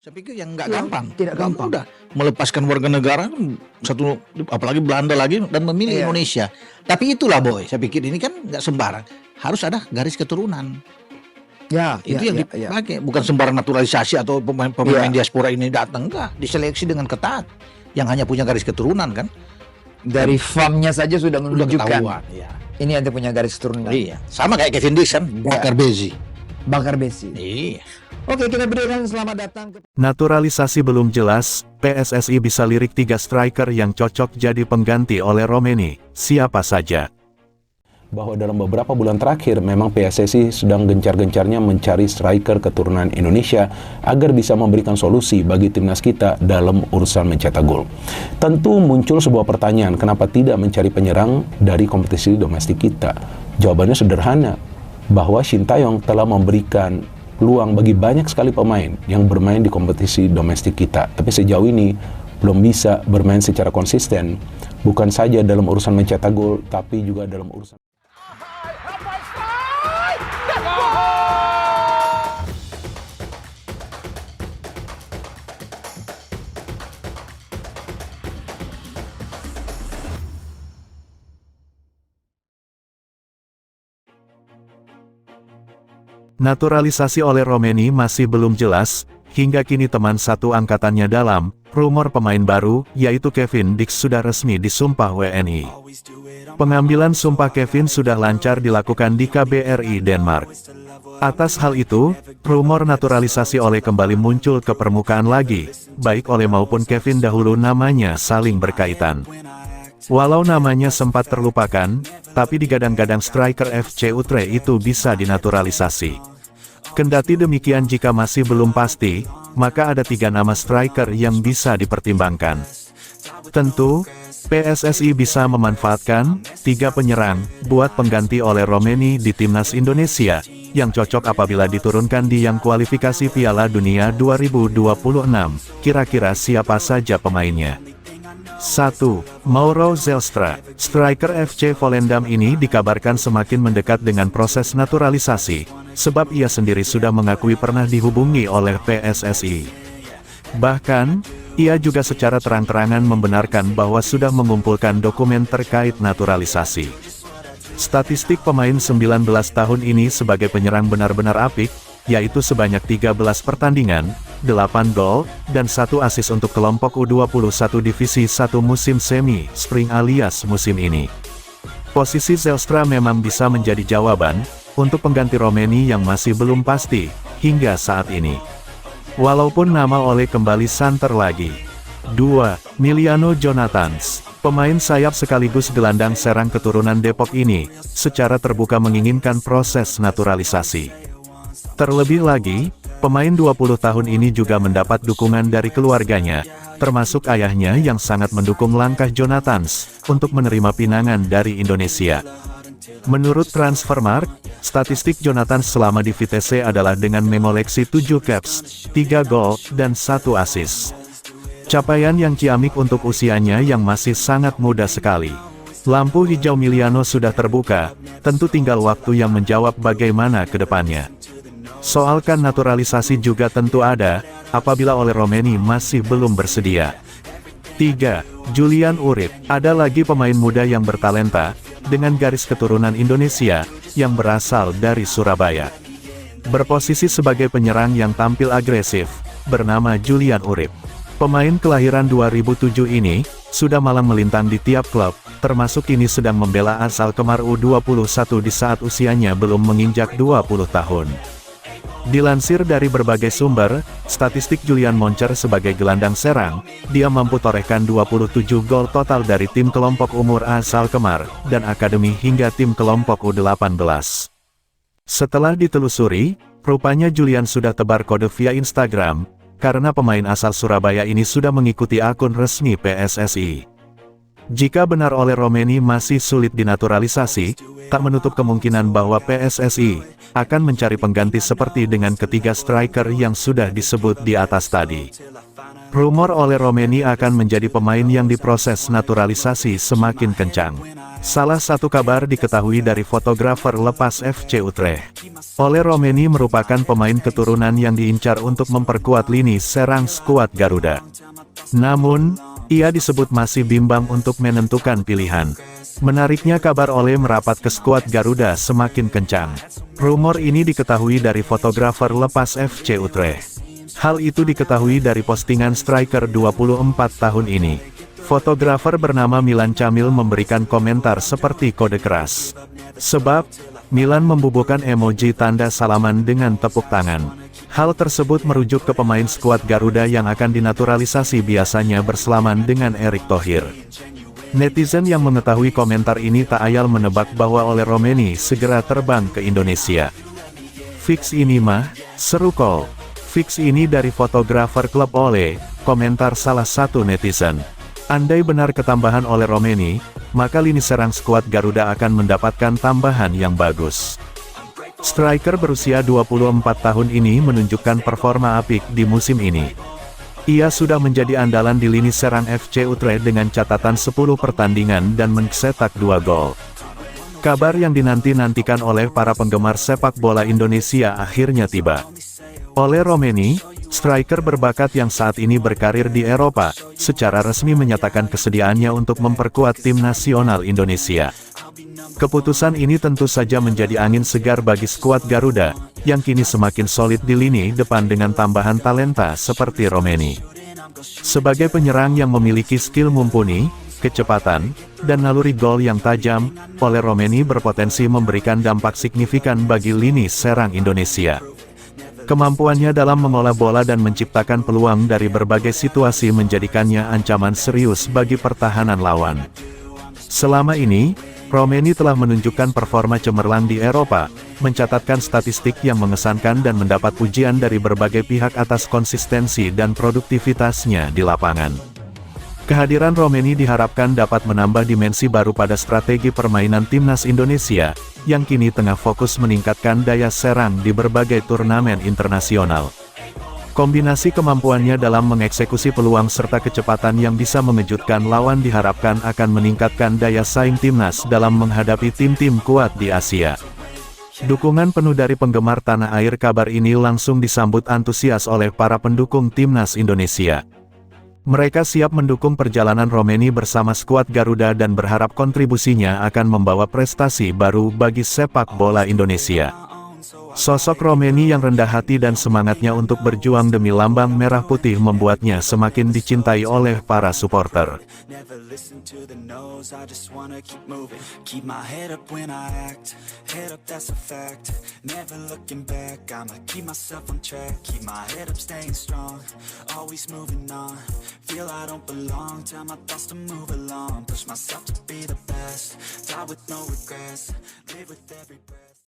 Saya pikir yang nggak Iya, gampang, tidak nggak gampang. mudah melepaskan warga negara satu, apalagi Belanda lagi dan memilih Iya. Indonesia. Tapi itulah Boy, saya pikir ini kan nggak sembarang, harus ada garis keturunan. Ya, Itu yang ya. dipakai, bukan sembarang naturalisasi atau pemain Iya. diaspora ini datang, enggak, diseleksi dengan ketat. Yang hanya punya garis keturunan kan, Dari farmnya saja sudah udah menunjukkan ketahuan. Iya. ini yang punya garis keturunan. Iya, sama kayak Kevin Dix kan, bakar bezi. Bakar besi. Iya. Oke, kita berikan selamat datang ke Naturalisasi belum jelas, PSSI bisa lirik 3 striker yang cocok jadi pengganti oleh Romeni, siapa saja. Bahwa dalam beberapa bulan terakhir memang PSSI sedang gencar-gencarnya mencari striker keturunan Indonesia agar bisa memberikan solusi bagi timnas kita dalam urusan mencetak gol. Tentu muncul sebuah pertanyaan, kenapa tidak mencari penyerang dari kompetisi domestik kita? Jawabannya sederhana, bahwa Shin Tae-yong telah memberikan peluang bagi banyak sekali pemain yang bermain di kompetisi domestik kita. Tapi sejauh ini belum bisa bermain secara konsisten, bukan saja dalam urusan mencetak gol, tapi juga dalam urusan Naturalisasi oleh Romeni masih belum jelas, hingga kini teman satu angkatannya dalam rumor pemain baru, yaitu Kevin Dix sudah resmi disumpah WNI. Pengambilan sumpah Kevin sudah lancar dilakukan di KBRI Denmark. Atas hal itu, rumor naturalisasi oleh kembali muncul ke permukaan lagi, baik oleh maupun Kevin dahulu namanya saling berkaitan. Walau namanya sempat terlupakan, tapi digadang-gadang striker FC Utrecht itu bisa dinaturalisasi. Kendati demikian jika masih belum pasti, maka ada 3 nama striker yang bisa dipertimbangkan. Tentu, PSSI bisa memanfaatkan 3 penyerang buat pengganti oleh Romeni di timnas Indonesia, yang cocok apabila diturunkan di yang kualifikasi Piala Dunia 2026. Kira-kira siapa saja pemainnya? 1. Mauro Zelstra. Striker FC Volendam ini dikabarkan semakin mendekat dengan proses naturalisasi, sebab ia sendiri sudah mengakui pernah dihubungi oleh PSSI. Bahkan, ia juga secara terang-terangan membenarkan bahwa sudah mengumpulkan dokumen terkait naturalisasi. Statistik pemain 19 tahun ini sebagai penyerang benar-benar apik, yaitu sebanyak 13 pertandingan, 8 gol, dan 1 assist untuk kelompok U21 Divisi 1 musim semi, Spring alias musim ini. Posisi Zelstra memang bisa menjadi jawaban untuk pengganti Romeni yang masih belum pasti, hingga saat ini. Walaupun nama oleh kembali santer lagi. 2. Miliano Jonathans. Pemain sayap sekaligus gelandang serang keturunan Depok ini, secara terbuka menginginkan proses naturalisasi. Terlebih lagi, pemain 20 tahun ini juga mendapat dukungan dari keluarganya, termasuk ayahnya yang sangat mendukung langkah Jonathans untuk menerima pinangan dari Indonesia. Menurut Transfermarkt, statistik Jonathans selama di Vitesse adalah dengan mengoleksi 7 caps, 3 gol, dan 1 assist. Capaian yang ciamik untuk usianya yang masih sangat muda sekali. Lampu hijau Miliano sudah terbuka, tentu tinggal waktu yang menjawab bagaimana ke depannya. Soalkan naturalisasi juga tentu ada, apabila oleh Romeni masih belum bersedia. 3. Julian Urip. Ada lagi pemain muda yang bertalenta, dengan garis keturunan Indonesia, yang berasal dari Surabaya. Berposisi sebagai penyerang yang tampil agresif, bernama Julian Urip. Pemain kelahiran 2007 ini, sudah malang melintang di tiap klub, termasuk kini sedang membela asal Kemar U21 di saat usianya belum menginjak 20 tahun. Dilansir dari berbagai sumber, statistik Julian Moncer sebagai gelandang serang, dia mampu torehkan 27 gol total dari tim kelompok umur asal Kemar, dan akademi hingga tim kelompok U18. Setelah ditelusuri, rupanya Julian sudah tebar kode via Instagram, karena pemain asal Surabaya ini sudah mengikuti akun resmi PSSI. Jika benar oleh Romeni masih sulit dinaturalisasi, tak menutup kemungkinan bahwa PSSI akan mencari pengganti seperti dengan ketiga striker yang sudah disebut di atas tadi. Rumor oleh Romeni akan menjadi pemain yang diproses naturalisasi semakin kencang. Salah satu kabar diketahui dari fotografer lepas FC Utrecht. Ole Romeni merupakan pemain keturunan yang diincar untuk memperkuat lini serang skuad Garuda. Namun, ia disebut masih bimbang untuk menentukan pilihan. Menariknya kabar Ole merapat ke skuad Garuda semakin kencang. Rumor ini diketahui dari fotografer lepas FC Utrecht. Hal itu diketahui dari postingan striker 24 tahun ini. Fotografer bernama Milan Camil memberikan komentar seperti kode keras. Sebab, Milan membubuhkan emoji tanda salaman dengan tepuk tangan. Hal tersebut merujuk ke pemain skuad Garuda yang akan dinaturalisasi biasanya berselaman dengan Erick Thohir. Netizen yang mengetahui komentar ini tak ayal menebak bahwa Ole Romeni segera terbang ke Indonesia. Fix ini mah, seru kol. Fix ini dari fotografer klub Ole, komentar salah satu netizen. Andai benar ketambahan Ole Romeni, maka lini serang skuad Garuda akan mendapatkan tambahan yang bagus. Striker berusia 24 tahun ini menunjukkan performa apik di musim ini. Ia sudah menjadi andalan di lini serang FC Utrecht dengan catatan 10 pertandingan dan mencetak 2 gol. Kabar yang dinanti-nantikan oleh para penggemar sepak bola Indonesia akhirnya tiba. Ole Romeni, striker berbakat yang saat ini berkarir di Eropa, secara resmi menyatakan kesediaannya untuk memperkuat tim nasional Indonesia. Keputusan ini tentu saja menjadi angin segar bagi skuad Garuda, yang kini semakin solid di lini depan dengan tambahan talenta seperti Romeni. Sebagai penyerang yang memiliki skill mumpuni, kecepatan, dan naluri gol yang tajam, Ole Romeni berpotensi memberikan dampak signifikan bagi lini serang Indonesia. Kemampuannya dalam mengolah bola dan menciptakan peluang dari berbagai situasi menjadikannya ancaman serius bagi pertahanan lawan. Selama ini, Romeni telah menunjukkan performa cemerlang di Eropa, mencatatkan statistik yang mengesankan dan mendapat pujian dari berbagai pihak atas konsistensi dan produktivitasnya di lapangan. Kehadiran Romeni diharapkan dapat menambah dimensi baru pada strategi permainan timnas Indonesia, yang kini tengah fokus meningkatkan daya serang di berbagai turnamen internasional. Kombinasi kemampuannya dalam mengeksekusi peluang serta kecepatan yang bisa mengejutkan lawan diharapkan akan meningkatkan daya saing timnas dalam menghadapi tim-tim kuat di Asia. Dukungan penuh dari penggemar tanah air. Kabar ini langsung disambut antusias oleh para pendukung timnas Indonesia. Mereka siap mendukung perjalanan Romeni bersama skuad Garuda dan berharap kontribusinya akan membawa prestasi baru bagi sepak bola Indonesia. Sosok Romeni yang rendah hati dan semangatnya untuk berjuang demi lambang merah putih membuatnya semakin dicintai oleh para supporter.